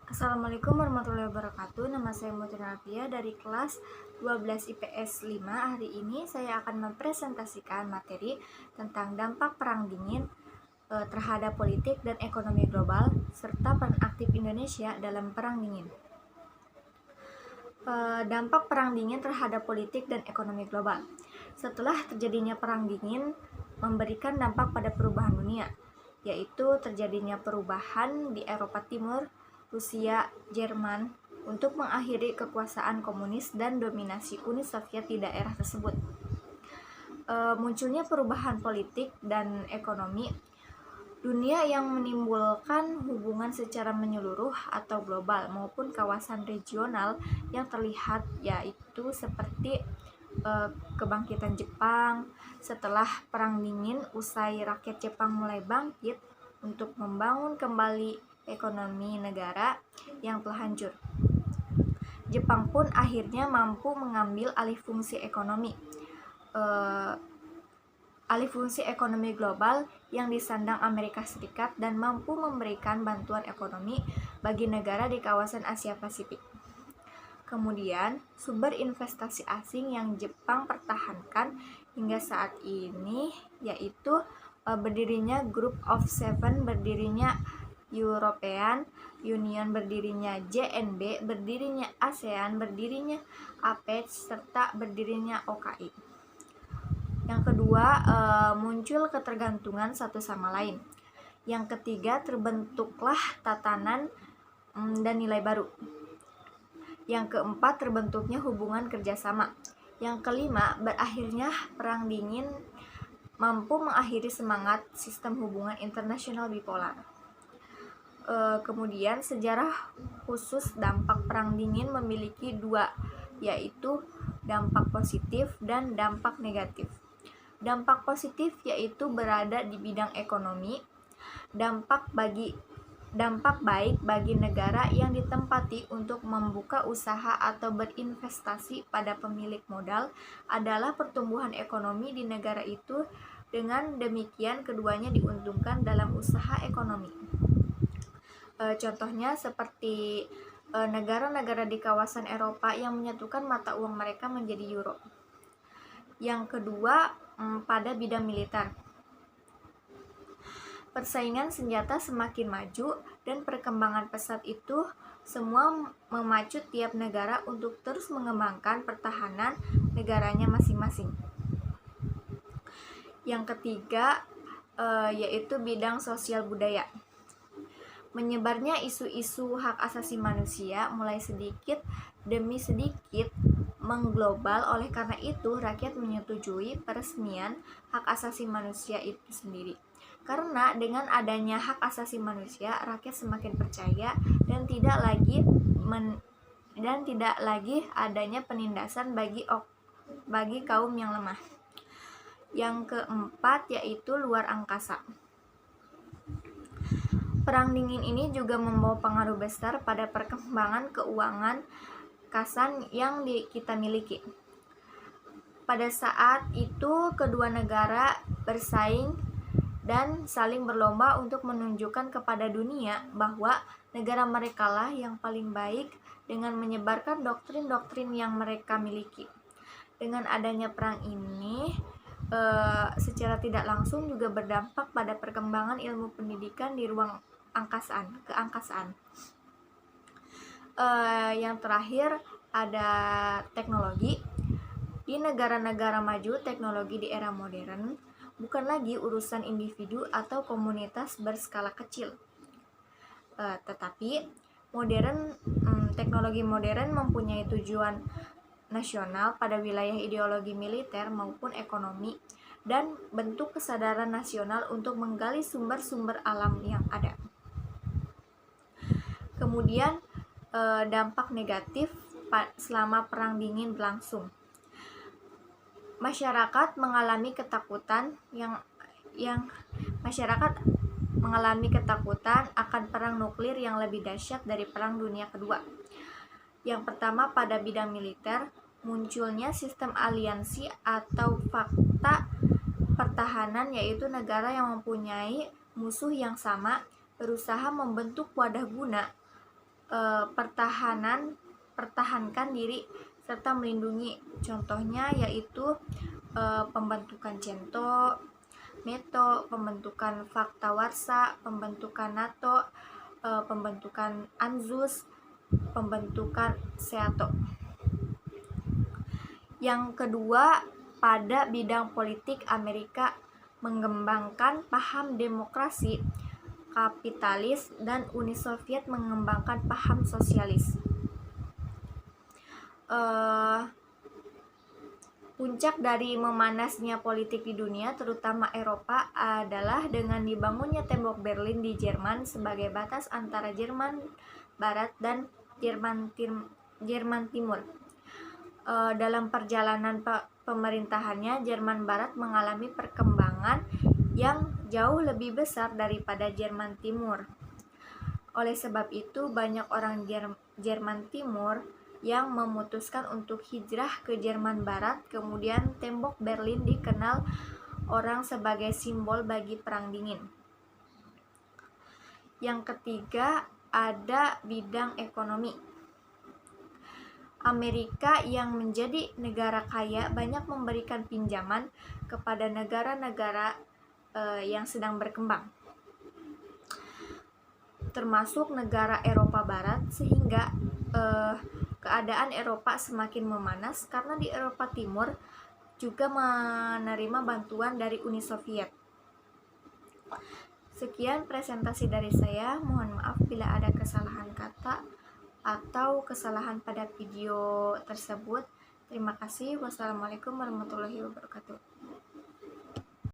Assalamualaikum warahmatullahi wabarakatuh. Nama saya Mutia Nafia dari kelas 12 IPS 5. Hari ini saya akan mempresentasikan materi tentang dampak perang dingin terhadap politik dan ekonomi global serta peran aktif Indonesia dalam perang dingin. Dampak perang dingin terhadap politik dan ekonomi global. Setelah terjadinya perang dingin memberikan dampak pada perubahan dunia, yaitu terjadinya perubahan di Eropa Timur, Rusia, Jerman untuk mengakhiri kekuasaan komunis dan dominasi Uni Soviet di daerah tersebut. Munculnya perubahan politik dan ekonomi dunia yang menimbulkan hubungan secara menyeluruh atau global maupun kawasan regional yang terlihat, yaitu seperti kebangkitan Jepang. Setelah perang dingin usai, rakyat Jepang mulai bangkit untuk membangun kembali ekonomi negara yang telah hancur. Jepang pun akhirnya mampu mengambil alih fungsi ekonomi global yang disandang Amerika Serikat dan mampu memberikan bantuan ekonomi bagi negara di kawasan Asia Pasifik. Kemudian, sumber investasi asing yang Jepang pertahankan hingga saat ini yaitu berdirinya Group of Seven, berdirinya European Union, berdirinya JNB, berdirinya ASEAN, berdirinya APEC, serta berdirinya OKI. Yang kedua, muncul ketergantungan satu sama lain. Yang ketiga, terbentuklah tatanan dan nilai baru. Yang keempat, terbentuknya hubungan kerjasama. Yang kelima, berakhirnya perang dingin mampu mengakhiri semangat sistem hubungan internasional bipolar. Kemudian sejarah khusus dampak perang dingin memiliki dua, yaitu dampak positif dan dampak negatif. Dampak positif yaitu berada di bidang ekonomi, dampak baik bagi negara yang ditempati untuk membuka usaha atau berinvestasi pada pemilik modal adalah pertumbuhan ekonomi di negara itu. Dengan demikian keduanya diuntungkan dalam usaha ekonomi. Contohnya seperti negara-negara di kawasan Eropa yang menyatukan mata uang mereka menjadi euro. Yang kedua, pada bidang militer. Persaingan senjata semakin maju dan perkembangan pesat itu semua memacu tiap negara untuk terus mengembangkan pertahanan negaranya masing-masing. Yang ketiga, yaitu bidang sosial budaya. Menyebarnya isu-isu hak asasi manusia mulai sedikit demi sedikit mengglobal. Oleh karena itu, rakyat menyetujui peresmian hak asasi manusia itu sendiri. Karena dengan adanya hak asasi manusia, rakyat semakin percaya dan tidak lagi adanya penindasan bagi kaum yang lemah. Yang keempat yaitu luar angkasa. Perang dingin ini juga membawa pengaruh besar pada perkembangan keuangan kasan yang kita miliki. Pada saat itu kedua negara bersaing dan saling berlomba untuk menunjukkan kepada dunia bahwa negara merekalah yang paling baik dengan menyebarkan doktrin-doktrin yang mereka miliki. Dengan adanya perang ini secara tidak langsung juga berdampak pada perkembangan ilmu pendidikan di ruang keangkasaan. Yang terakhir ada teknologi. Di negara-negara maju, teknologi di era modern bukan lagi urusan individu atau komunitas berskala kecil, tetapi teknologi modern mempunyai tujuan nasional pada wilayah ideologi militer maupun ekonomi dan bentuk kesadaran nasional untuk menggali sumber-sumber alam yang ada. Kemudian dampak negatif selama perang dingin berlangsung. Masyarakat mengalami ketakutan akan perang nuklir yang lebih dahsyat dari Perang Dunia Kedua. Yang pertama, pada bidang militer, munculnya sistem aliansi atau fakta pertahanan, yaitu negara yang mempunyai musuh yang sama berusaha membentuk wadah guna pertahankan diri serta melindungi. Contohnya yaitu pembentukan CENTO, METO, pembentukan Fakta Warsa, pembentukan NATO, pembentukan ANZUS, pembentukan SEATO. Yang kedua, pada bidang politik, Amerika mengembangkan paham demokrasi kapitalis dan Uni Soviet mengembangkan paham sosialis. Puncak dari memanasnya politik di dunia, terutama Eropa, adalah dengan dibangunnya tembok Berlin di Jerman sebagai batas antara Jerman Barat dan Jerman Timur. Dalam perjalanan pemerintahannya, Jerman Barat mengalami perkembangan yang jauh lebih besar daripada Jerman Timur. Oleh sebab itu, banyak orang Jerman Timur yang memutuskan untuk hijrah ke Jerman Barat. Kemudian tembok Berlin dikenal orang sebagai simbol bagi Perang Dingin. Yang ketiga, ada bidang ekonomi. Amerika yang menjadi negara kaya banyak memberikan pinjaman kepada negara-negara yang sedang berkembang, termasuk negara Eropa Barat, sehingga keadaan Eropa semakin memanas karena di Eropa Timur juga menerima bantuan dari Uni Soviet. Sekian presentasi dari saya. Mohon maaf bila ada kesalahan kata atau kesalahan pada video tersebut. Terima kasih. Wassalamualaikum warahmatullahi wabarakatuh.